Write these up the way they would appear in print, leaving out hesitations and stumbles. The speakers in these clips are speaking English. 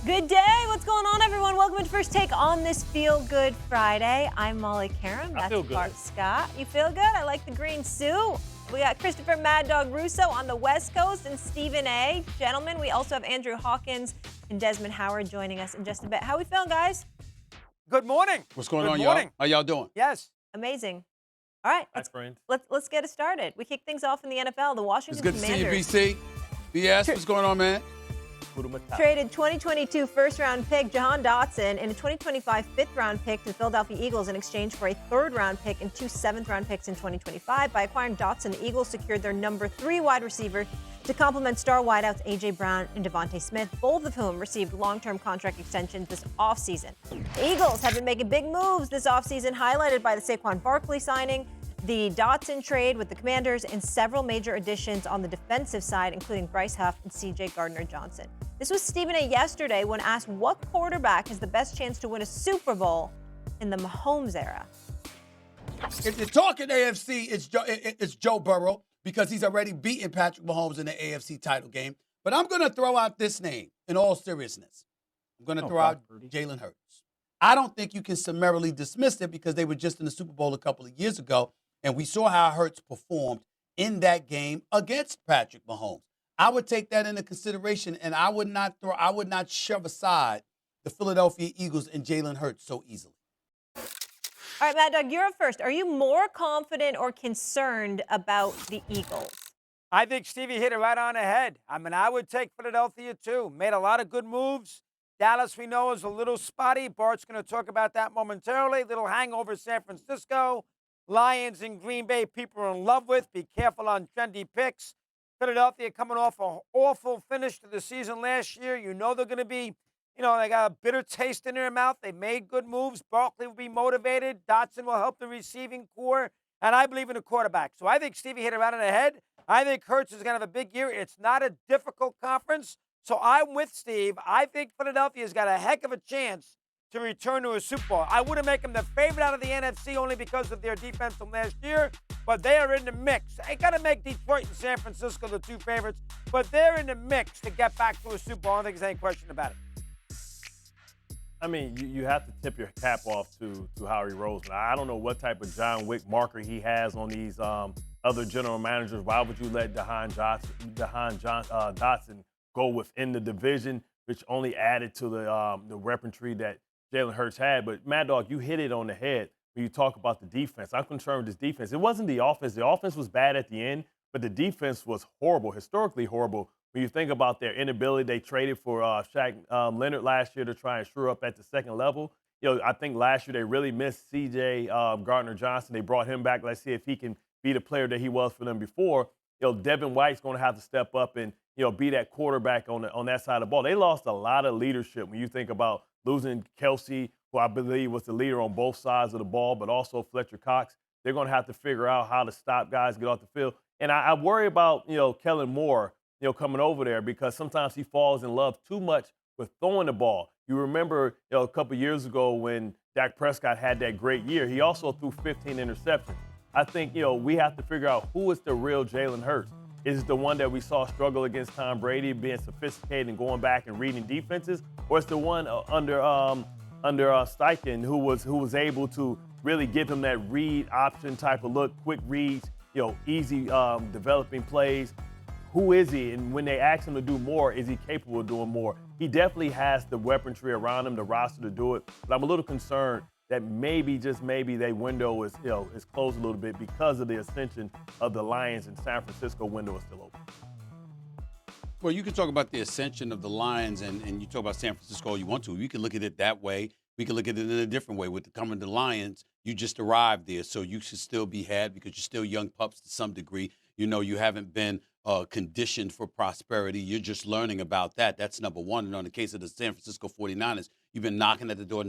Good day. What's going on, everyone? Welcome to First Take on this Feel Good Friday. I'm Molly Qerim. I feel good. Bart Scott. You feel good? I like the green suit. We got Christopher Mad Dog Russo on the West Coast and Stephen A. Gentlemen, we also have Andrew Hawkins and Desmond Howard joining us in just a bit. How we feeling, guys? Good morning. What's going Good on, morning. y'all? How y'all doing? Yes. Amazing. All right, Hi, friend. let's get it started. We kick things off in the NFL. The It's Washington good to see you, Commanders BC. BS, what's going on, man? traded 2022 first-round pick Jahan Dotson and a 2025 fifth-round pick to the Philadelphia Eagles in exchange for a third-round pick and two seventh-round picks in 2025. By acquiring Dotson, the Eagles secured their number 3 wide receiver to complement star wideouts A.J. Brown and Devontae Smith, both of whom received long-term contract extensions this offseason. The Eagles have been making big moves this offseason, highlighted by the Saquon Barkley signing, the Dotson trade with the Commanders, and several major additions on the defensive side, including Bryce Huff and C.J. Gardner-Johnson. This was Stephen A. yesterday when asked what quarterback has the best chance to win a Super Bowl in the Mahomes era. If you're talking AFC, it's Joe Burrow because he's already beaten Patrick Mahomes in the AFC title game. But I'm going to throw out this name in all seriousness. I'm going to throw out Jalen Hurts. I don't think you can summarily dismiss it because they were just in the Super Bowl a couple of years ago, and we saw how Hurts performed in that game against Patrick Mahomes. I would take that into consideration, and I would not shove aside the Philadelphia Eagles and Jalen Hurts so easily. All right, Mad Dog, you're up first. Are you more confident or concerned about the Eagles? I think Stevie hit it right on the head. I mean, I would take Philadelphia, too. Made a lot of good moves. Dallas, we know, is a little spotty. Bart's going to talk about that momentarily. Little hangover San Francisco. Lions in Green Bay, people are in love with. Be careful on trendy picks. Philadelphia coming off an awful finish to the season last year. You know they're going to be, they got a bitter taste in their mouth. They made good moves. Barkley will be motivated. Dotson will help the receiving core. And I believe in the quarterback. So I think Stevie hit it right on the head. I think Hurts is going to have a big year. It's not a difficult conference. So I'm with Steve. I think Philadelphia's got a heck of a chance to return to a Super Bowl. I wouldn't make them the favorite out of the NFC only because of their defense from last year, but they are in the mix. They got to make Detroit and San Francisco the 2 favorites, but they're in the mix to get back to a Super Bowl. I don't think there's any question about it. I mean, you have to tip your cap off to Howie Roseman. I don't know what type of John Wick marker he has on these other general managers. Why would you let Jahan Dotson go within the division, which only added to the weaponry that Jalen Hurts had? But, Mad Dog, you hit it on the head when you talk about the defense. I'm concerned with this defense. It wasn't the offense. The offense was bad at the end, but the defense was horrible, historically horrible. When you think about their inability, they traded for Shaq Leonard last year to try and shore up at the second level. I think last year they really missed C.J. Gardner-Johnson. They brought him back. Let's see if he can be the player that he was for them before. Devin White's going to have to step up and, be that quarterback on that side of the ball. They lost a lot of leadership when you think about losing Kelsey, who I believe was the leader on both sides of the ball, but also Fletcher Cox. They're going to have to figure out how to stop guys get off the field. And I worry about, Kellen Moore, coming over there because sometimes he falls in love too much with throwing the ball. You remember, a couple years ago when Dak Prescott had that great year, he also threw 15 interceptions. I think, we have to figure out who is the real Jalen Hurts. Is it the one that we saw struggle against Tom Brady, being sophisticated and going back and reading defenses, or it's the one under Steichen who was able to really give him that read option type of look, quick reads, easy developing plays? Who is he? And when they ask him to do more, is he capable of doing more? He definitely has the weaponry around him, the roster to do it. But I'm a little concerned that maybe, just maybe, their window is closed a little bit because of the ascension of the Lions, and San Francisco window is still open. Well, you can talk about the ascension of the Lions, and you talk about San Francisco all you want to. You can look at it that way. We can look at it in a different way. With the coming to the Lions, you just arrived there, so you should still be had because you're still young pups to some degree. You haven't been conditioned for prosperity. You're just learning about that. That's number one. And on the case of the San Francisco 49ers, you've been knocking at the door.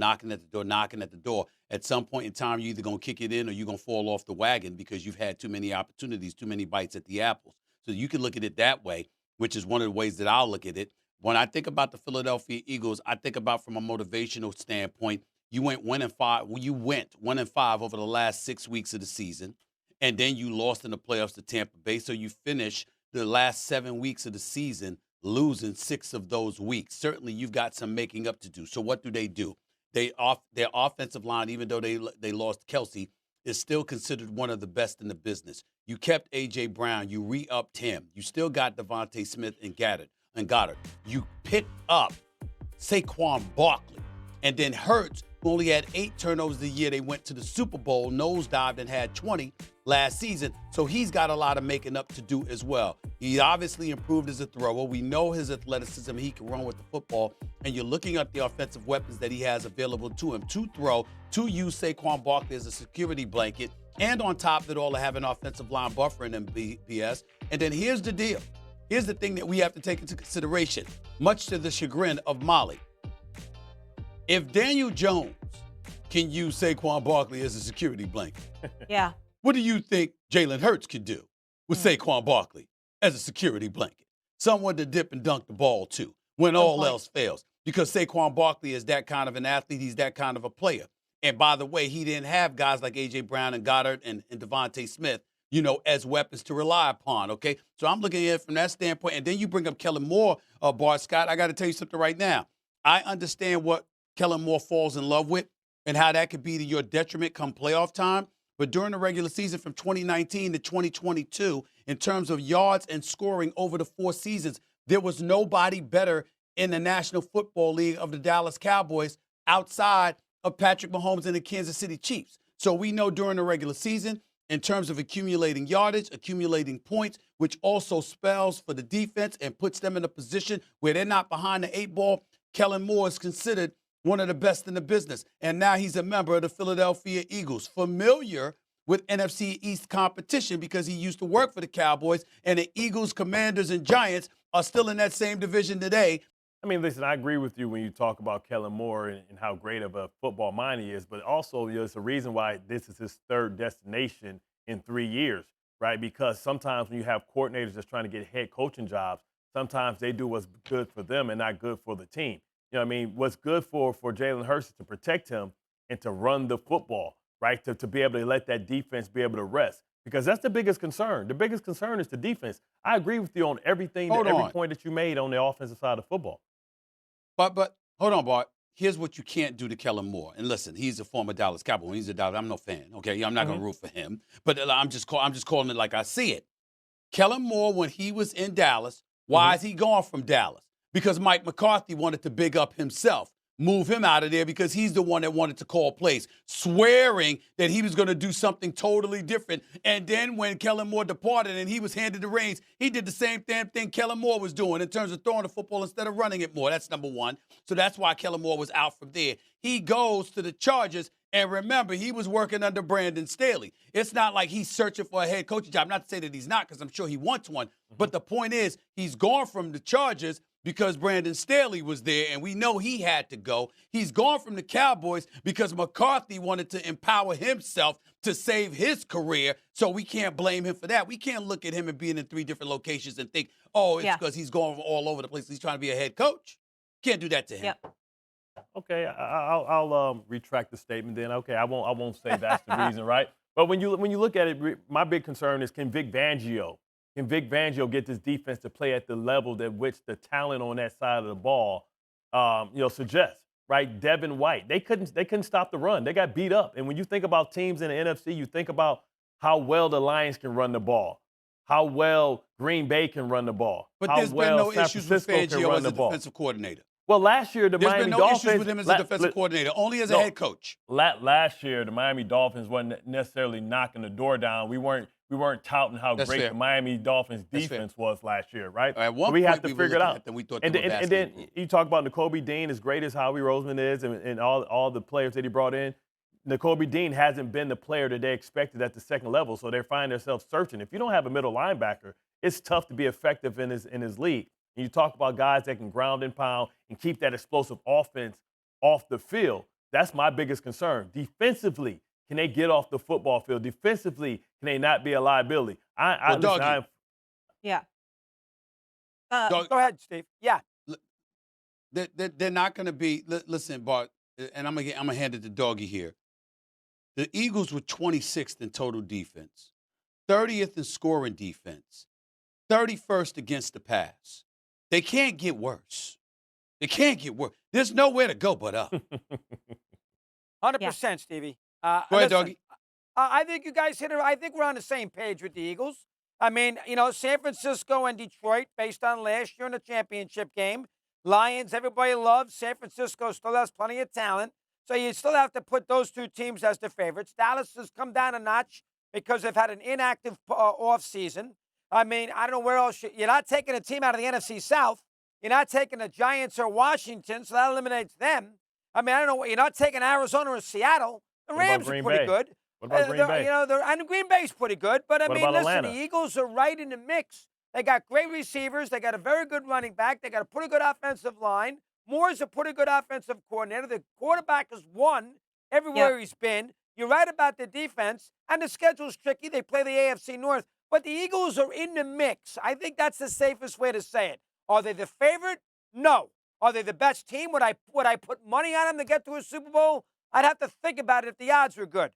At some point in time, you're either going to kick it in or you're going to fall off the wagon because you've had too many opportunities, too many bites at the apples. So you can look at it that way, which is one of the ways that I'll look at it. When I think about the Philadelphia Eagles, I think about from a motivational standpoint, you went 1-5. Well, you went 1-5 over the last 6 weeks of the season, and then you lost in the playoffs to Tampa Bay. So you finish the last 7 weeks of the season losing 6 of those weeks. Certainly, you've got some making up to do. So what do? Their offensive line, even though they lost Kelsey, is still considered one of the best in the business. You kept A.J. Brown. You re-upped him. You still got Devontae Smith and Goddard. You picked up Saquon Barkley. And then Hurts, who only had 8 turnovers the year they went to the Super Bowl, nosedived and had 20 last season. So he's got a lot of making up to do as well. He obviously improved as a thrower. We know his athleticism. He can run with the football. And you're looking at the offensive weapons that he has available to him to throw, to use Saquon Barkley as a security blanket. And on top of it all, to have an offensive line buffer in BS. And then here's the deal. Here's the thing that we have to take into consideration, much to the chagrin of Molly. If Daniel Jones can use Saquon Barkley as a security blanket, Yeah. what do you think Jalen Hurts could do with Saquon Barkley as a security blanket? Someone to dip and dunk the ball to when all else fails. Because Saquon Barkley is that kind of an athlete. He's that kind of a player. And by the way, he didn't have guys like A.J. Brown and Goddard and Devontae Smith, as weapons to rely upon, okay? So I'm looking at it from that standpoint. And then you bring up Kellen Moore, Bart Scott. I got to tell you something right now. I understand what Kellen Moore falls in love with and how that could be to your detriment come playoff time. But during the regular season from 2019 to 2022, in terms of yards and scoring over the 4 seasons, there was nobody better in the National Football League of the Dallas Cowboys outside of Patrick Mahomes and the Kansas City Chiefs. So we know during the regular season, in terms of accumulating yardage, accumulating points, which also spells for the defense and puts them in a position where they're not behind the 8 ball, Kellen Moore is considered one of the best in the business. And now he's a member of the Philadelphia Eagles, familiar with NFC East competition because he used to work for the Cowboys, and the Eagles, Commanders, and Giants are still in that same division today. I mean, listen, I agree with you when you talk about Kellen Moore and how great of a football mind he is, but also there's a reason why this is his 3rd destination in 3 years, right? Because sometimes when you have coordinators that's trying to get head coaching jobs, sometimes they do what's good for them and not good for the team. You know what I mean? What's good for Jalen Hurts is to protect him and to run the football, right? To be able to let that defense be able to rest. Because that's the biggest concern. The biggest concern is the defense. I agree with you on everything, every point that you made on the offensive side of football. But hold on, Bart. Here's what you can't do to Kellen Moore. And listen, he's a former Dallas Cowboy. When he's a Dallas, I'm no fan. Okay, I'm not going to root for him. But I'm just calling it like I see it. Kellen Moore, when he was in Dallas, why is he gone from Dallas? Because Mike McCarthy wanted to big up himself, move him out of there because he's the one that wanted to call plays, swearing that he was going to do something totally different. And then when Kellen Moore departed and he was handed the reins, he did the same damn thing Kellen Moore was doing in terms of throwing the football instead of running it more. That's number one. So that's why Kellen Moore was out from there. He goes to the Chargers. And remember, he was working under Brandon Staley. It's not like he's searching for a head coaching job. Not to say that he's not, because I'm sure he wants one. But the point is, he's gone from the Chargers because Brandon Staley was there, and we know he had to go. He's gone from the Cowboys because McCarthy wanted to empower himself to save his career, so we can't blame him for that. We can't look at him and being in 3 different locations and think, it's because he's going all over the place. He's trying to be a head coach. Can't do that to him. Yep. Okay, I'll retract the statement then. Okay, I won't say that's the reason, right? But when you look at it, my big concern is can Vic Fangio get this defense to play at the level that which the talent on that side of the ball, suggests, right? Devin White, they couldn't stop the run. They got beat up. And when you think about teams in the NFC, you think about how well the Lions can run the ball, how well Green Bay can run the ball, But how there's well been no San issues with Francisco can Fangio run as the a ball. defensive coordinator. Well, last year the There's Miami been no Dolphins issues with him as a defensive coordinator, only as a head coach. Last year, the Miami Dolphins wasn't necessarily knocking the door down. We weren't touting how That's great fair. the Miami Dolphins That's defense was last year, right? At one So we point, have to we were figure it looking out. at them, we thought And they were then basketball. you talk about Nakobe Dean, as great as Howie Roseman is, and all the players that he brought in. Nakobe Dean hasn't been the player that they expected at the second level, so they're finding themselves searching. If you don't have a middle linebacker, it's tough to be effective in his league. And you talk about guys that can ground and pound and keep that explosive offense off the field. That's my biggest concern. Defensively, can they get off the football field? Defensively, can they not be a liability? Yeah. Go ahead, Steve. Yeah. They're not going to be. Listen, Bart, and I'm gonna hand it to Doggy here. The Eagles were 26th in total defense, 30th in scoring defense, 31st against the pass. They can't get worse. They can't get worse. There's nowhere to go but up. 100%, Stevie. Go ahead, Doggy. I think you guys hit it. I think we're on the same page with the Eagles. I mean, San Francisco and Detroit, based on last year in the championship game. Lions, everybody loves. San Francisco still has plenty of talent. So you still have to put those two teams as the favorites. Dallas has come down a notch because they've had an inactive offseason. I mean, I don't know where else. You're not taking a team out of the NFC South. You're not taking the Giants or Washington, so that eliminates them. I mean, I don't know. You're not taking Arizona or Seattle. The Rams are pretty good. What about Green Bay? And Green Bay's pretty good. But, What about listen, Atlanta? the Eagles are right in the mix. They got great receivers. They got a very good running back. They got a pretty good offensive line. Moore's a pretty good offensive coordinator. The quarterback has won everywhere he's been. You're right about the defense. And the schedule's tricky. They play the AFC North. But the Eagles are in the mix. I think that's the safest way to say it. Are they the favorite? No. Are they the best team? Would I put money on them to get to a Super Bowl? I'd have to think about it if the odds were good.